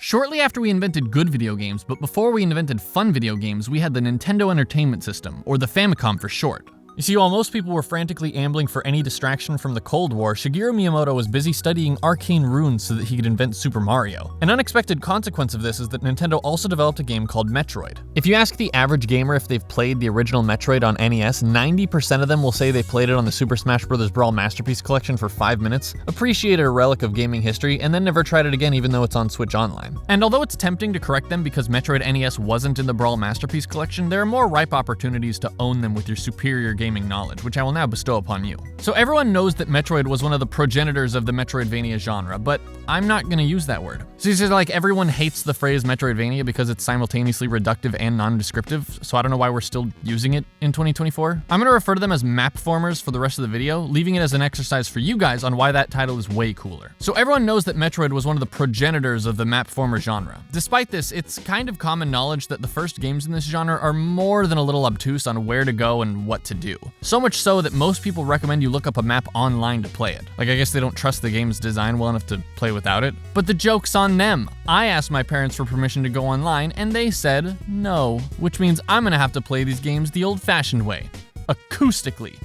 Shortly after we invented good video games, but before we invented fun video games, we had the Nintendo Entertainment System, or the Famicom for short. You see, while most people were frantically ambling for any distraction from the Cold War, Shigeru Miyamoto was busy studying arcane runes so that he could invent Super Mario. An unexpected consequence of this is that Nintendo also developed a game called Metroid. If you ask the average gamer if they've played the original Metroid on NES, 90% of them will say they played it on the Super Smash Bros. Brawl Masterpiece Collection for 5 minutes, appreciated a relic of gaming history, and then never tried it again even though it's on Switch Online. And although it's tempting to correct them because Metroid NES wasn't in the Brawl Masterpiece Collection, there are more ripe opportunities to own them with your superior gaming knowledge, which I will now bestow upon you. So everyone knows that Metroid was one of the progenitors of the Metroidvania genre, but I'm not gonna use that word. So you say, like, everyone hates the phrase Metroidvania because it's simultaneously reductive and non-descriptive, so I don't know why we're still using it in 2024. I'm gonna refer to them as mapformers for the rest of the video, leaving it as an exercise for you guys on why that title is way cooler. So everyone knows that Metroid was one of the progenitors of the mapformer genre. Despite this, it's kind of common knowledge that the first games in this genre are more than a little obtuse on where to go and what to do. So much so that most people recommend you look up a map online to play it. Like, I guess they don't trust the game's design well enough to play without it. But the joke's on them. I asked my parents for permission to go online and they said no, which means I'm gonna have to play these games the old-fashioned way, acoustically,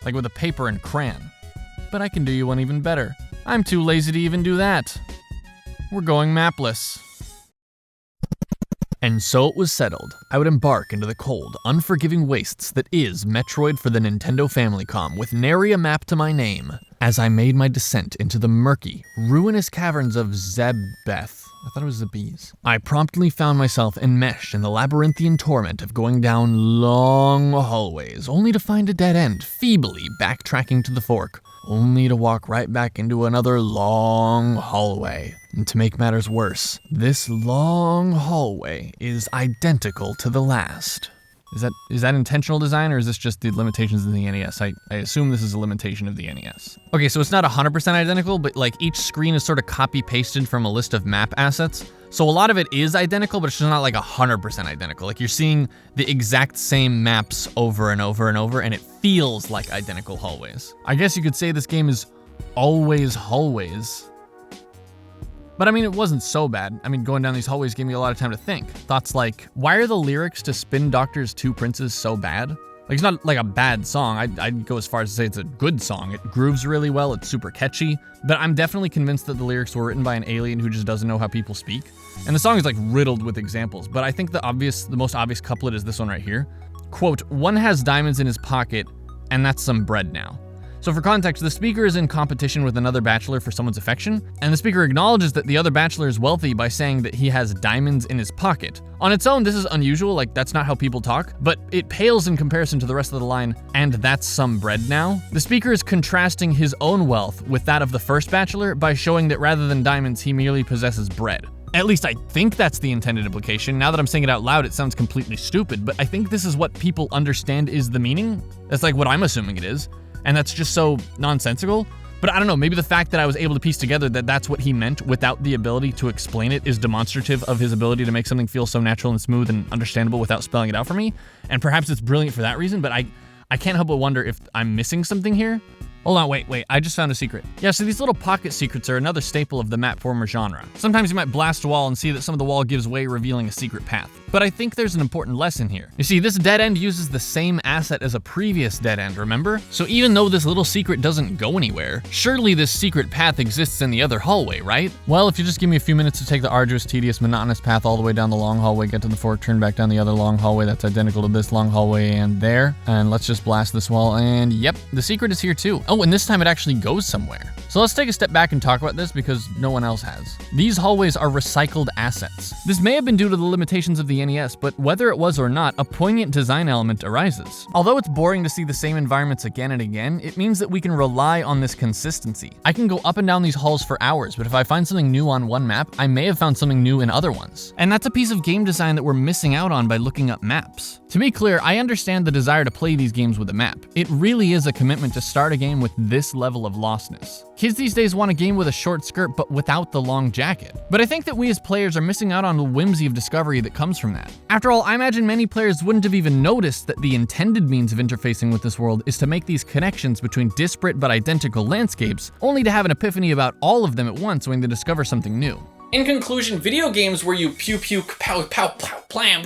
like with a paper and crayon. But I can do you one even better. I'm too lazy to even do that. We're going mapless. And so it was settled. I would embark into the cold, unforgiving wastes that is Metroid for the Nintendo Famicom with nary a map to my name, as I made my descent into the murky, ruinous caverns of Zebeth. I thought it was Zabiz. I promptly found myself enmeshed in the labyrinthian torment of going down long hallways, only to find a dead end, feebly backtracking to the fork, only to walk right back into another long hallway. And to make matters worse, this long hallway is identical to the last. Is that intentional design, or is this just the limitations of the NES? I assume this is a limitation of the NES. Okay, so it's not 100% identical, but like each screen is sort of copy-pasted from a list of map assets. So a lot of it is identical, but it's just not like 100% identical. Like, you're seeing the exact same maps over and over and over, and it feels like identical hallways. I guess you could say this game is always hallways. But I mean, it wasn't so bad. I mean, going down these hallways gave me a lot of time to think. Thoughts like, why are the lyrics to Spin Doctor's Two Princes so bad? Like, it's not like a bad song. I'd go as far as to say it's a good song. It grooves really well, it's super catchy, but I'm definitely convinced that the lyrics were written by an alien who just doesn't know how people speak. And the song is like riddled with examples, but I think the most obvious couplet is this one right here. Quote, "One has diamonds in his pocket, and that's some bread now." So for context, the speaker is in competition with another bachelor for someone's affection, and the speaker acknowledges that the other bachelor is wealthy by saying that he has diamonds in his pocket. On its own, this is unusual, like that's not how people talk, but it pales in comparison to the rest of the line, "and that's some bread now." The speaker is contrasting his own wealth with that of the first bachelor by showing that rather than diamonds, he merely possesses bread. At least I think that's the intended implication. Now that I'm saying it out loud, it sounds completely stupid, but I think this is what people understand is the meaning. That's like what I'm assuming it is. And that's just so nonsensical. But I don't know, maybe the fact that I was able to piece together that that's what he meant without the ability to explain it is demonstrative of his ability to make something feel so natural and smooth and understandable without spelling it out for me. And perhaps it's brilliant for that reason, but I can't help but wonder if I'm missing something here. Hold on, wait, I just found a secret. Yeah, so these little pocket secrets are another staple of the mapformer genre. Sometimes you might blast a wall and see that some of the wall gives way, revealing a secret path. But I think there's an important lesson here. You see, this dead end uses the same asset as a previous dead end, remember? So even though this little secret doesn't go anywhere, surely this secret path exists in the other hallway, right? Well, if you just give me a few minutes to take the arduous, tedious, monotonous path all the way down the long hallway, get to the fork, turn back down the other long hallway that's identical to this long hallway and there, and let's just blast this wall, and yep, the secret is here too. Oh, and this time it actually goes somewhere. So let's take a step back and talk about this because no one else has. These hallways are recycled assets. This may have been due to the limitations of the NES, but whether it was or not, a poignant design element arises. Although it's boring to see the same environments again and again, it means that we can rely on this consistency. I can go up and down these halls for hours, but if I find something new on one map, I may have found something new in other ones. And that's a piece of game design that we're missing out on by looking up maps. To be clear, I understand the desire to play these games with a map. It really is a commitment to start a game with this level of lostness. Kids these days want a game with a short skirt but without the long jacket. But I think that we as players are missing out on the whimsy of discovery that comes from that. After all, I imagine many players wouldn't have even noticed that the intended means of interfacing with this world is to make these connections between disparate but identical landscapes, only to have an epiphany about all of them at once when they discover something new. In conclusion, video games where you pew pew pow pow pow plam